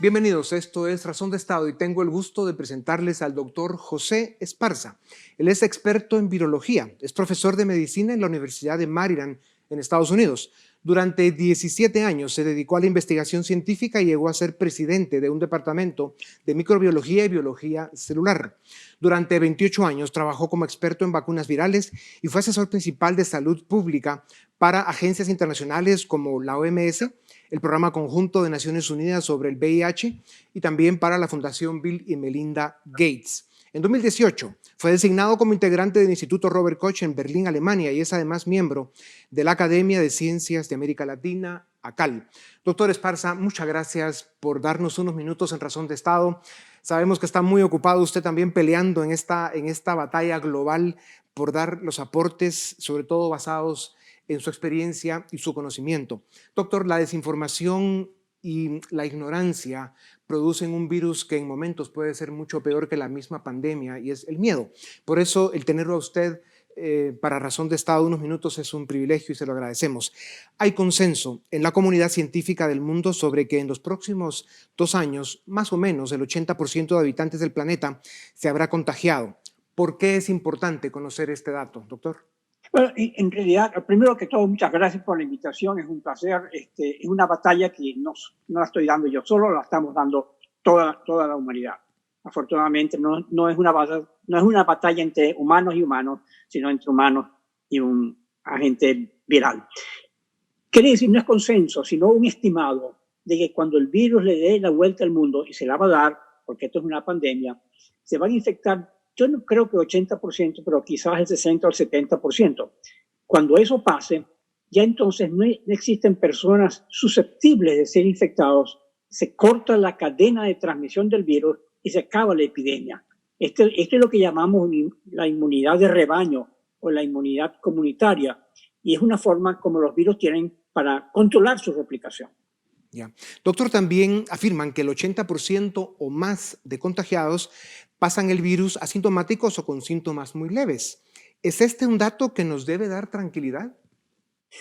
Bienvenidos, esto es Razón de Estado y tengo el gusto de presentarles al doctor José Esparza. Él es experto en virología, es profesor de medicina en la Universidad de Maryland en Estados Unidos. Durante 17 años se dedicó a la investigación científica y llegó a ser presidente de un departamento de microbiología y biología celular. Durante 28 años trabajó como experto en vacunas virales y fue asesor principal de salud pública para agencias internacionales como la OMS, el Programa Conjunto de Naciones Unidas sobre el VIH y también para la Fundación Bill y Melinda Gates. En 2018 fue designado como integrante del Instituto Robert Koch en Berlín, Alemania, y es además miembro de la Academia de Ciencias de América Latina, ACAL. Doctor Esparza, muchas gracias por darnos unos minutos en Razón de Estado. Sabemos que está muy ocupado usted también peleando en esta batalla global por dar los aportes, sobre todo basados en su experiencia y su conocimiento. Doctor, la desinformación y la ignorancia producen un virus que en momentos puede ser mucho peor que la misma pandemia y es el miedo. Por eso el tenerlo a usted para Razón de Estado unos minutos es un privilegio y se lo agradecemos. Hay consenso en la comunidad científica del mundo sobre que en los próximos 2 años, más o menos el 80% de habitantes del planeta se habrá contagiado. ¿Por qué es importante conocer este dato, doctor? Bueno, en realidad, primero que todo, muchas gracias por la invitación, es un placer. Es una batalla que no la estoy dando yo solo, la estamos dando toda la humanidad. Afortunadamente, no es una batalla entre humanos y humanos, sino entre humanos y un agente viral. Quiere decir, no es consenso, sino un estimado de que cuando el virus le dé la vuelta al mundo, y se la va a dar, porque esto es una pandemia, se van a infectar. Yo no creo que 80%, pero quizás el 60 o el 70%. Cuando eso pase, ya entonces no existen personas susceptibles de ser infectados, se corta la cadena de transmisión del virus y se acaba la epidemia. Esto es lo que llamamos la inmunidad de rebaño o la inmunidad comunitaria, y es una forma como los virus tienen para controlar su replicación. Ya. Doctor, también afirman que el 80% o más de contagiados pasan el virus asintomáticos o con síntomas muy leves. ¿Es este un dato que nos debe dar tranquilidad?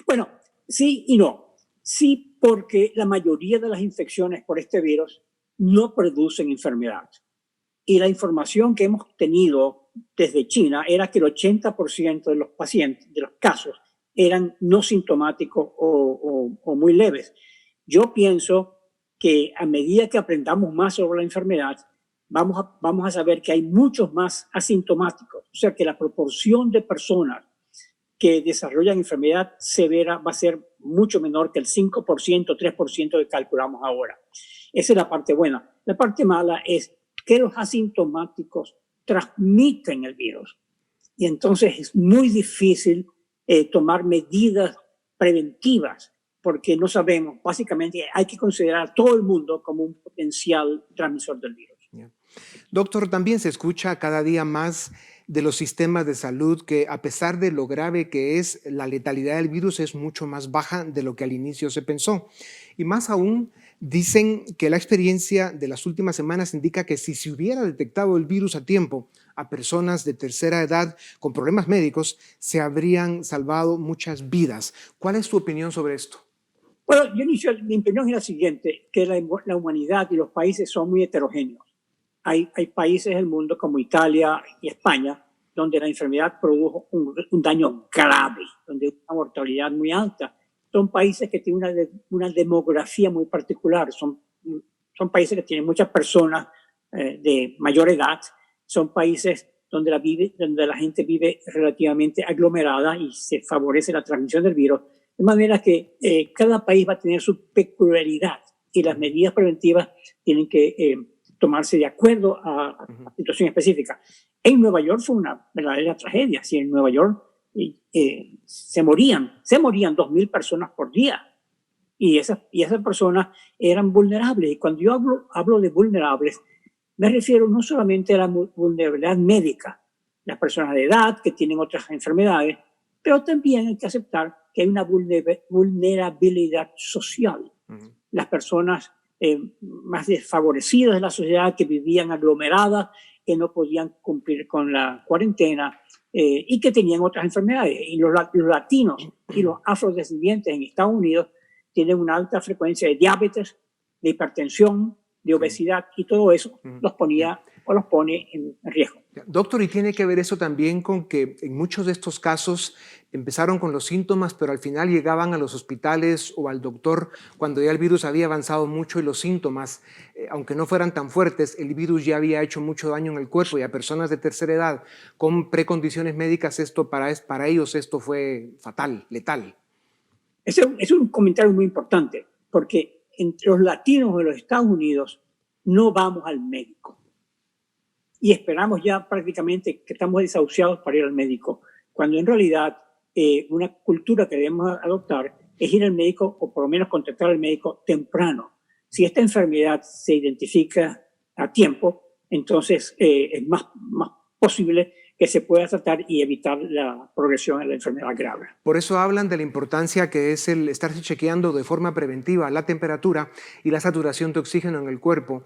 Bueno, sí y no. Sí, porque la mayoría de las infecciones por este virus no producen enfermedad. Y la información que hemos tenido desde China era que el 80% de los pacientes, de los casos, eran no sintomáticos o muy leves. Yo pienso que a medida que aprendamos más sobre la enfermedad, vamos a saber que hay muchos más asintomáticos. O sea, que la proporción de personas que desarrollan enfermedad severa va a ser mucho menor que el 5%, 3% que calculamos ahora. Esa es la parte buena. La parte mala es que los asintomáticos transmiten el virus. Y entonces es muy difícil tomar medidas preventivas porque no sabemos. Básicamente hay que considerar a todo el mundo como un potencial transmisor del virus. Yeah. Doctor, también se escucha cada día más de los sistemas de salud que, a pesar de lo grave que es, la letalidad del virus es mucho más baja de lo que al inicio se pensó. Y más aún, dicen que la experiencia de las últimas semanas indica que si se hubiera detectado el virus a tiempo a personas de tercera edad con problemas médicos, se habrían salvado muchas vidas. ¿Cuál es su opinión sobre esto? Bueno, mi opinión es la siguiente, que la humanidad y los países son muy heterogéneos. Hay países del mundo como Italia y España donde la enfermedad produjo un daño grave, donde hay una mortalidad muy alta. Son países que tienen una demografía muy particular, son países que tienen muchas personas de mayor edad, son países donde la gente vive relativamente aglomerada y se favorece la transmisión del virus, de manera que cada país va a tener su peculiaridad y las medidas preventivas tienen que tomarse de acuerdo a la situación específica. En Nueva York fue una verdadera tragedia. Si en Nueva York se morían 2,000 personas por día. Y esas personas eran vulnerables. Y cuando yo hablo de vulnerables, me refiero no solamente a la vulnerabilidad médica, las personas de edad que tienen otras enfermedades, pero también hay que aceptar que hay una vulnerabilidad social. Las personas más desfavorecidas de la sociedad que vivían aglomeradas, que no podían cumplir con la cuarentena y que tenían otras enfermedades. Y los latinos y los afrodescendientes en Estados Unidos tienen una alta frecuencia de diabetes, de hipertensión, de obesidad, y todo eso los ponía o los pone en riesgo. Doctor, ¿y tiene que ver eso también con que en muchos de estos casos empezaron con los síntomas, pero al final llegaban a los hospitales o al doctor cuando ya el virus había avanzado mucho y los síntomas, aunque no fueran tan fuertes, el virus ya había hecho mucho daño en el cuerpo, y a personas de tercera edad con precondiciones médicas, esto para ellos esto fue fatal, letal? Es un comentario muy importante, porque entre los latinos de los Estados Unidos no vamos al médico. Y esperamos ya prácticamente que estamos desahuciados para ir al médico, cuando en realidad una cultura que debemos adoptar es ir al médico, o por lo menos contactar al médico temprano. Si esta enfermedad se identifica a tiempo, entonces es más posible que se pueda tratar y evitar la progresión de la enfermedad grave. Por eso hablan de la importancia que es el estarse chequeando de forma preventiva la temperatura y la saturación de oxígeno en el cuerpo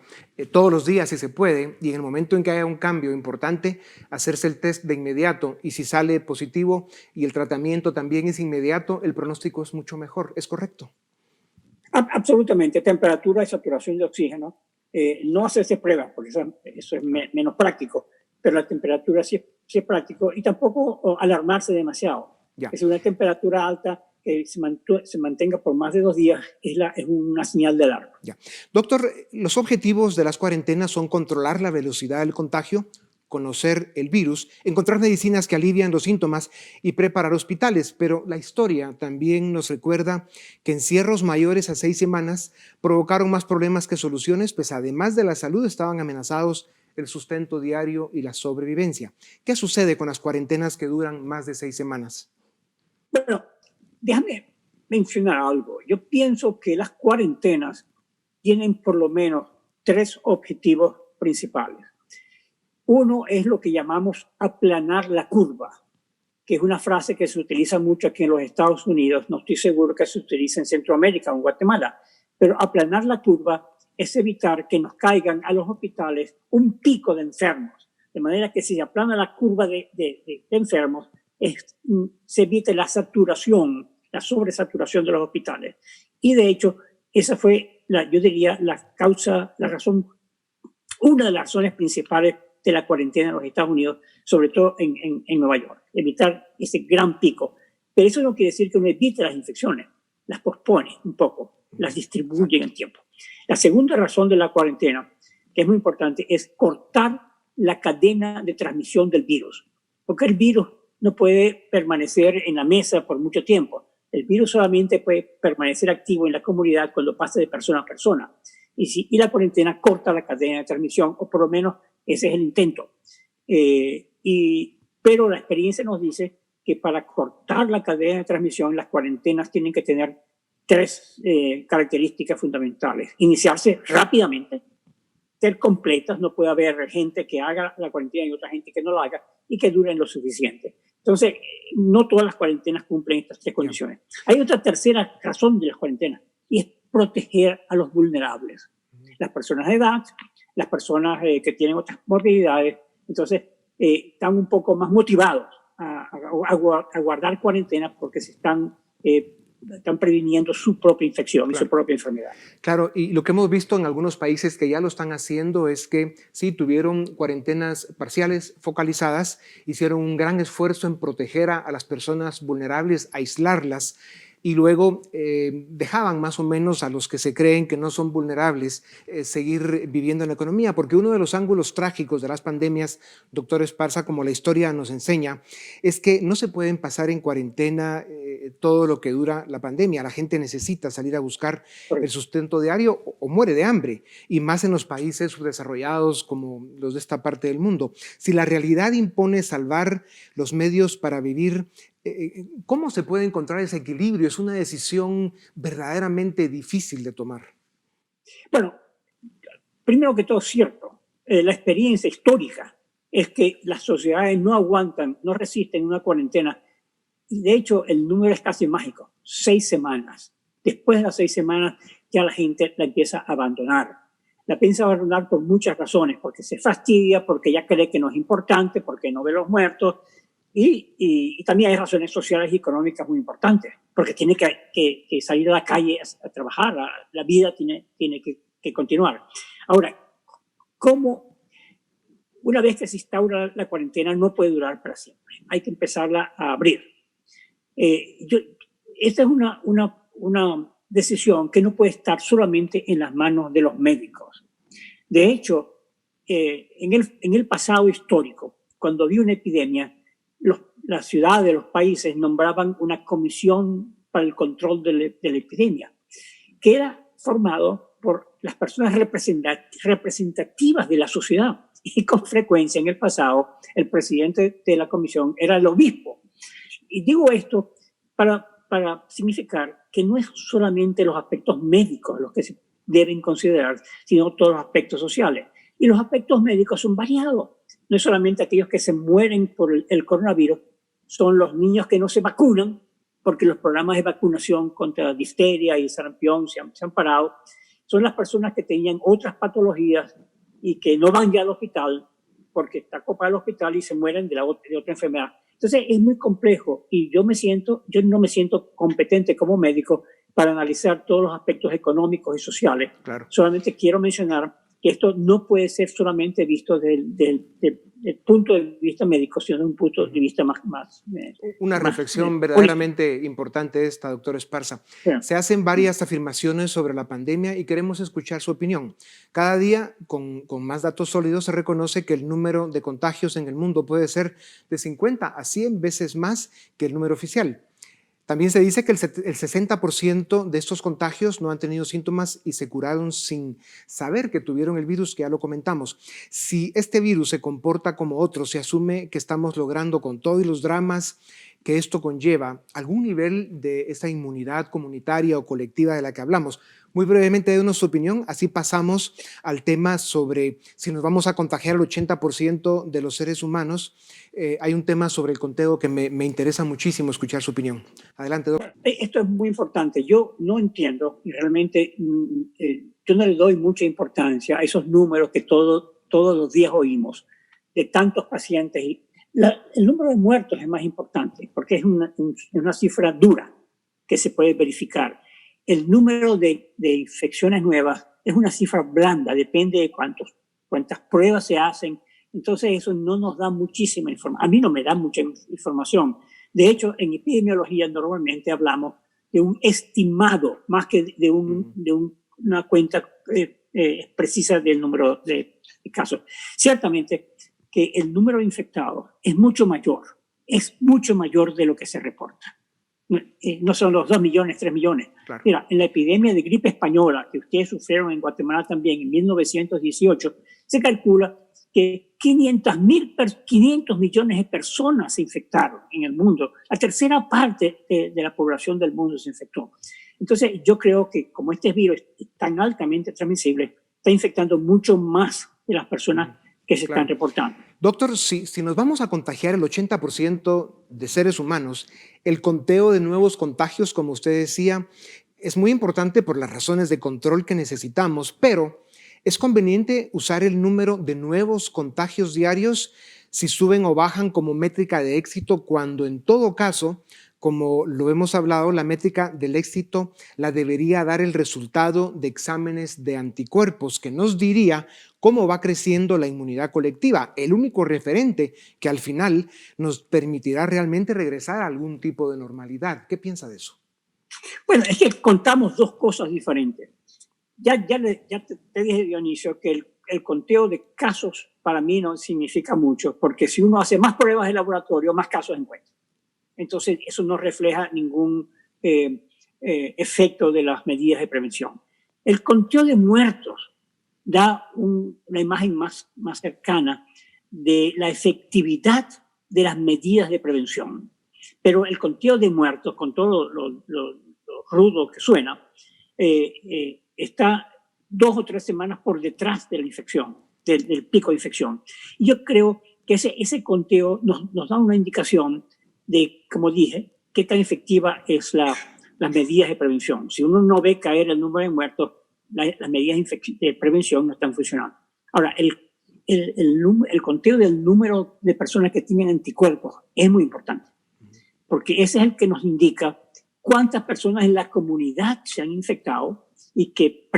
todos los días si se puede, y en el momento en que haya un cambio importante, hacerse el test de inmediato, y si sale positivo y el tratamiento también es inmediato, el pronóstico es mucho mejor. ¿Es correcto? Absolutamente. Temperatura y saturación de oxígeno. No hacerse pruebas, porque eso es menos práctico, pero la temperatura sí es práctico, y tampoco alarmarse demasiado. Ya. Es una temperatura alta que se mantenga por más de 2 días, es una señal de alarma. Ya. Doctor, los objetivos de las cuarentenas son controlar la velocidad del contagio, conocer el virus, encontrar medicinas que alivian los síntomas y preparar hospitales, pero la historia también nos recuerda que encierros mayores a 6 semanas provocaron más problemas que soluciones, pues además de la salud estaban amenazados el sustento diario y la sobrevivencia. ¿Qué sucede con las cuarentenas que duran más de 6 semanas? Bueno, déjame mencionar algo. Yo pienso que las cuarentenas tienen por lo menos 3 objetivos principales. Uno es lo que llamamos aplanar la curva, que es una frase que se utiliza mucho aquí en los Estados Unidos. No estoy seguro que se utilice en Centroamérica o en Guatemala, pero aplanar la curva es evitar que nos caigan a los hospitales un pico de enfermos, de manera que si se aplana la curva de enfermos, se evite la saturación, la sobresaturación de los hospitales. Y de hecho, esa fue, yo diría, una de las razones principales de la cuarentena en los Estados Unidos, sobre todo en Nueva York, evitar ese gran pico. Pero eso no quiere decir que uno evite las infecciones, las pospone un poco, las distribuye en el tiempo. La segunda razón de la cuarentena, que es muy importante, es cortar la cadena de transmisión del virus, porque el virus no puede permanecer en la mesa por mucho tiempo. El virus solamente puede permanecer activo en la comunidad cuando pasa de persona a persona. Y la cuarentena corta la cadena de transmisión, o por lo menos ese es el intento. Pero la experiencia nos dice que para cortar la cadena de transmisión, las cuarentenas tienen que tener 3 características fundamentales. Iniciarse rápidamente, ser completas, no puede haber gente que haga la cuarentena y otra gente que no la haga, y que duren lo suficiente. Entonces, no todas las cuarentenas cumplen estas 3 condiciones. Hay otra tercera razón de las cuarentenas, y es proteger a los vulnerables. Las personas de edad, las personas que tienen otras morbilidades, entonces están un poco más motivados a guardar cuarentena porque se están previniendo su propia infección, claro, y su propia enfermedad. Claro, y lo que hemos visto en algunos países que ya lo están haciendo es que sí, tuvieron cuarentenas parciales focalizadas, hicieron un gran esfuerzo en proteger a las personas vulnerables, aislarlas, y luego dejaban más o menos a los que se creen que no son vulnerables seguir viviendo en la economía, porque uno de los ángulos trágicos de las pandemias, doctor Esparza, como la historia nos enseña, es que no se pueden pasar en cuarentena todo lo que dura la pandemia. La gente necesita salir a buscar el sustento diario o muere de hambre, y más en los países subdesarrollados como los de esta parte del mundo. Si la realidad impone salvar los medios para vivir, ¿cómo se puede encontrar ese equilibrio? Es una decisión verdaderamente difícil de tomar. Bueno, primero que todo es cierto. La experiencia histórica es que las sociedades no aguantan, no resisten una cuarentena. Y de hecho, el número es casi mágico. 6 semanas. Después de las 6 semanas, ya la gente la empieza a abandonar. La empieza a abandonar por muchas razones. Porque se fastidia, porque ya cree que no es importante, porque no ve los muertos. Y también hay razones sociales y económicas muy importantes, porque tiene que salir a la calle a trabajar, la vida tiene que continuar. Ahora, ¿cómo una vez que se instaura la cuarentena no puede durar para siempre? Hay que empezarla a abrir. Esta es una decisión que no puede estar solamente en las manos de los médicos. De hecho, en el pasado histórico, cuando había una epidemia, las ciudades, los países nombraban una comisión para el control de la epidemia, que era formado por las personas representativas de la sociedad. Y con frecuencia en el pasado, el presidente de la comisión era el obispo. Y digo esto para significar que no es solamente los aspectos médicos los que se deben considerar, sino todos los aspectos sociales. Y los aspectos médicos son variados. No es solamente aquellos que se mueren por el coronavirus, son los niños que no se vacunan, porque los programas de vacunación contra difteria y sarampión se han parado. Son las personas que tenían otras patologías y que no van ya al hospital porque está copado el hospital y se mueren de otra enfermedad. Entonces es muy complejo y yo no me siento competente como médico para analizar todos los aspectos económicos y sociales. Claro. Solamente quiero mencionar que esto no puede ser solamente visto del punto de vista médico, sino de un punto de vista más una reflexión verdaderamente importante esta, doctor Esparza. Sí. Se hacen varias afirmaciones sobre la pandemia y queremos escuchar su opinión. Cada día, con más datos sólidos, se reconoce que el número de contagios en el mundo puede ser de 50 a 100 veces más que el número oficial. También se dice que el 60% de estos contagios no han tenido síntomas y se curaron sin saber que tuvieron el virus, que ya lo comentamos. Si este virus se comporta como otros, se asume que estamos logrando, con todos los dramas que esto conlleva, algún nivel de esa inmunidad comunitaria o colectiva de la que hablamos. Muy brevemente, dénos su opinión, así pasamos al tema sobre si nos vamos a contagiar al 80% de los seres humanos. Hay un tema sobre el conteo que me interesa muchísimo escuchar su opinión. Adelante, doctor. Esto es muy importante. Yo no entiendo y realmente yo no le doy mucha importancia a esos números que todos los días oímos de tantos pacientes. El número de muertos es más importante porque es una cifra dura que se puede verificar. El número de infecciones nuevas es una cifra blanda, depende de cuántas pruebas se hacen. Entonces eso no nos da muchísima información. A mí no me da mucha información. De hecho, en epidemiología normalmente hablamos de un estimado más que de una cuenta precisa del número de casos. Ciertamente que el número de infectados es mucho mayor de lo que se reporta. No son los 2 millones, 3 millones. Claro. Mira, en la epidemia de gripe española, que ustedes sufrieron en Guatemala también en 1918, se calcula que 500 millones de personas se infectaron en el mundo. La tercera parte de la población del mundo se infectó. Entonces, yo creo que como este virus es tan altamente transmisible, está infectando mucho más de las personas que se están reportando. Doctor, si nos vamos a contagiar el 80% de seres humanos, el conteo de nuevos contagios, como usted decía, es muy importante por las razones de control que necesitamos, pero ¿es conveniente usar el número de nuevos contagios diarios si suben o bajan como métrica de éxito, cuando en todo caso, como lo hemos hablado, la métrica del éxito la debería dar el resultado de exámenes de anticuerpos, que nos diría cómo va creciendo la inmunidad colectiva, el único referente que al final nos permitirá realmente regresar a algún tipo de normalidad? ¿Qué piensa de eso? Bueno, es que contamos dos cosas diferentes. Ya te dije, Dionisio, que el conteo de casos para mí no significa mucho, porque si uno hace más pruebas de laboratorio, más casos encuentra. Entonces, eso no refleja ningún efecto de las medidas de prevención. El conteo de muertos da una imagen más cercana de la efectividad de las medidas de prevención. Pero el conteo de muertos, con todo lo rudo que suena, está 2 o 3 semanas por detrás de la infección, del pico de infección. Y yo creo que ese conteo nos da una indicación de, como dije, qué tan efectiva es las medidas de prevención. Si uno no ve caer el número de muertos, las medidas de prevención no están funcionando. Ahora, el conteo del número de personas que tienen anticuerpos es muy importante, porque ese es el que nos indica cuántas personas en la comunidad se han infectado y que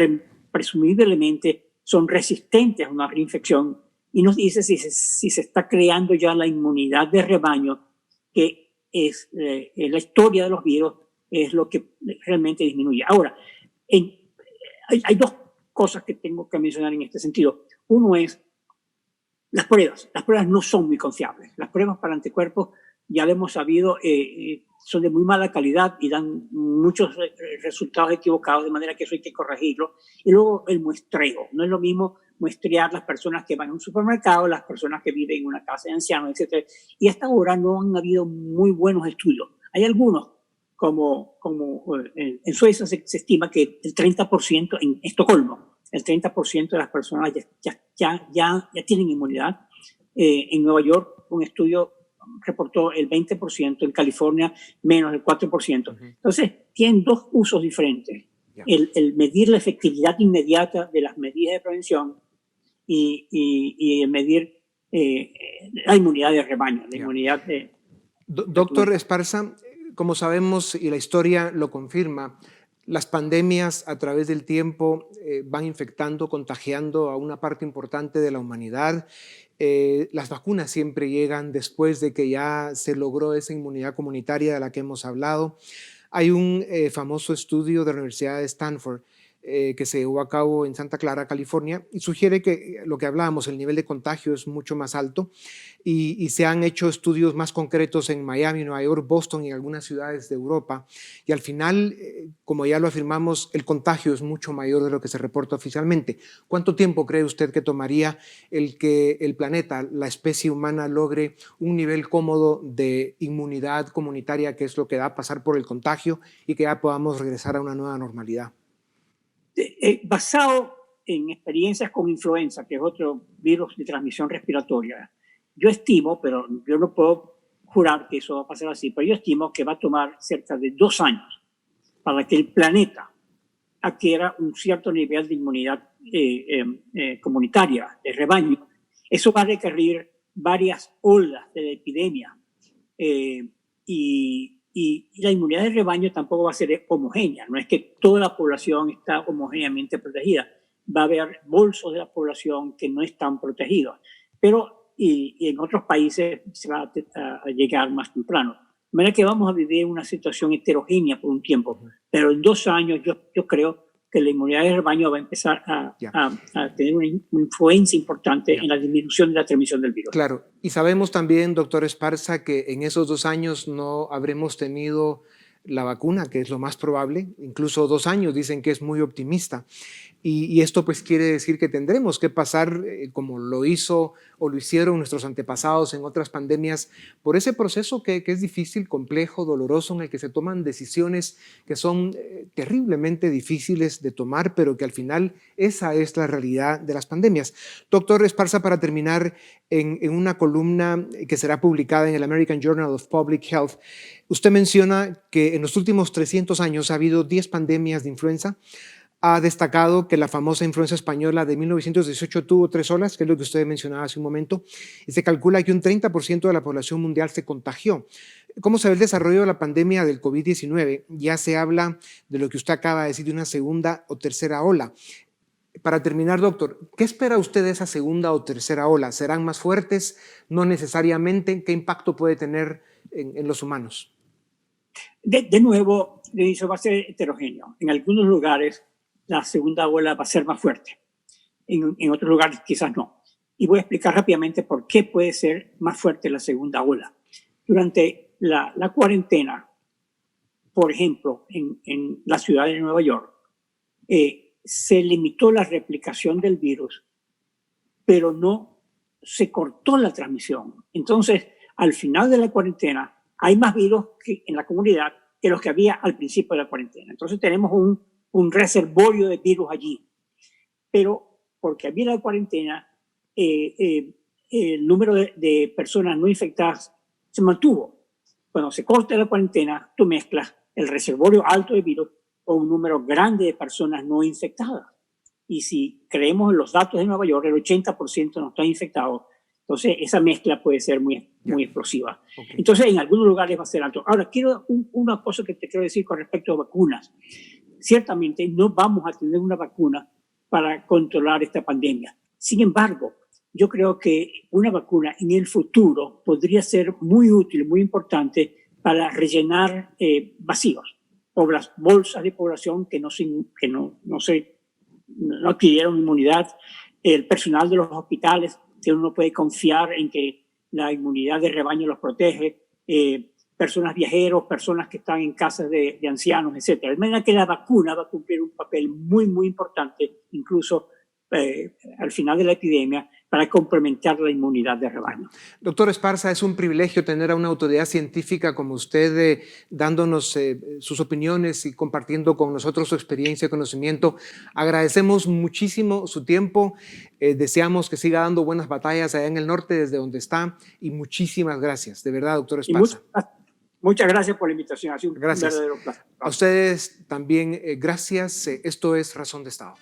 presumiblemente son resistentes a una reinfección y nos dice si se está creando ya la inmunidad de rebaño, que es la historia de los virus, es lo que realmente disminuye. Ahora, hay dos cosas que tengo que mencionar en este sentido. Uno es las pruebas. Las pruebas no son muy confiables. Las pruebas para anticuerpos, ya lo hemos sabido, son de muy mala calidad y dan muchos resultados equivocados, de manera que eso hay que corregirlo. Y luego el muestreo. No es lo mismo muestrear las personas que van a un supermercado, las personas que viven en una casa de ancianos, etc. Y hasta ahora no han habido muy buenos estudios. Hay algunos, como en Suecia se estima que el 30%, en Estocolmo, el 30% de las personas ya tienen inmunidad. En Nueva York, un estudio reportó el 20%, en California menos del 4%. Entonces, tienen dos usos diferentes. El medir la efectividad inmediata de las medidas de prevención y el medir la inmunidad de rebaño, la inmunidad de... Doctor Esparza, como sabemos y la historia lo confirma, las pandemias a través del tiempo van infectando, contagiando a una parte importante de la humanidad. Las vacunas siempre llegan después de que ya se logró esa inmunidad comunitaria de la que hemos hablado. Hay un famoso estudio de la Universidad de Stanford que se llevó a cabo en Santa Clara, California, y sugiere que lo que hablábamos, el nivel de contagio es mucho más alto y se han hecho estudios más concretos en Miami, Nueva York, Boston y algunas ciudades de Europa. Y al final, como ya lo afirmamos, el contagio es mucho mayor de lo que se reporta oficialmente. ¿Cuánto tiempo cree usted que tomaría el que el planeta, la especie humana, logre un nivel cómodo de inmunidad comunitaria, que es lo que da a pasar por el contagio y que ya podamos regresar a una nueva normalidad? Basado en experiencias con influenza, que es otro virus de transmisión respiratoria, yo estimo, pero yo no puedo jurar que eso va a pasar así, pero yo estimo que va a tomar cerca de 2 años para que el planeta adquiera un cierto nivel de inmunidad comunitaria, de rebaño. Eso va a requerir varias olas de la epidemia y la inmunidad de rebaño tampoco va a ser homogénea. No es que toda la población está homogéneamente protegida. Va a haber bolsos de la población que no están protegidos. Pero y en otros países se va a llegar más temprano. De manera que vamos a vivir una situación heterogénea por un tiempo. Pero en 2 años yo creo que la inmunidad de rebaño va a empezar a tener una influencia importante en la disminución de la transmisión del virus. Claro, y sabemos también, doctor Esparza, que en esos 2 años no habremos tenido la vacuna, que es lo más probable. Incluso 2 años dicen que es muy optimista. Y esto pues quiere decir que tendremos que pasar, como lo hizo o lo hicieron nuestros antepasados en otras pandemias, por ese proceso que es difícil, complejo, doloroso, en el que se toman decisiones que son terriblemente difíciles de tomar, pero que al final esa es la realidad de las pandemias. Doctor Esparza, para terminar, en una columna que será publicada en el American Journal of Public Health, usted menciona que en los últimos 300 años ha habido 10 pandemias de influenza. Ha destacado que la famosa influenza española de 1918 tuvo 3 olas, que es lo que usted mencionaba hace un momento, y se calcula que un 30% de la población mundial se contagió. ¿Cómo se ve el desarrollo de la pandemia del COVID-19? Ya se habla de lo que usted acaba de decir, de una segunda o tercera ola. Para terminar, doctor, ¿qué espera usted de esa segunda o tercera ola? ¿Serán más fuertes? ¿No necesariamente? ¿Qué impacto puede tener en los humanos? De nuevo, eso va a ser heterogéneo. En algunos lugares la segunda ola va a ser más fuerte. En otros lugares quizás no. Y voy a explicar rápidamente por qué puede ser más fuerte la segunda ola. Durante la cuarentena, por ejemplo, en la ciudad de Nueva York, se limitó la replicación del virus, pero no se cortó la transmisión. Entonces, al final de la cuarentena, hay más virus en la comunidad que los que había al principio de la cuarentena. Entonces, tenemos un reservorio de virus allí. Pero porque había la cuarentena, el número de personas no infectadas se mantuvo. Cuando se corta la cuarentena, tú mezclas el reservorio alto de virus con un número grande de personas no infectadas. Y si creemos en los datos de Nueva York, el 80% no está infectado. Entonces, esa mezcla puede ser muy explosiva. Okay. Entonces, en algunos lugares va a ser alto. Ahora, una cosa que te quiero decir con respecto a vacunas. Ciertamente no vamos a tener una vacuna para controlar esta pandemia. Sin embargo, yo creo que una vacuna en el futuro podría ser muy útil, muy importante para rellenar vacíos o las bolsas de población que no adquirieron inmunidad, el personal de los hospitales, que uno puede confiar en que la inmunidad de rebaño los protege, personas viajeros, personas que están en casas de ancianos, etc. De manera que la vacuna va a cumplir un papel muy, muy importante, incluso al final de la epidemia, para complementar la inmunidad de rebaño. Doctor Esparza, es un privilegio tener a una autoridad científica como usted dándonos sus opiniones y compartiendo con nosotros su experiencia y conocimiento. Agradecemos muchísimo su tiempo, deseamos que siga dando buenas batallas allá en el norte desde donde está y muchísimas gracias, de verdad, doctor Esparza. Muchas gracias por la invitación, ha sido un verdadero placer. A ustedes también gracias, esto es Razón de Estado.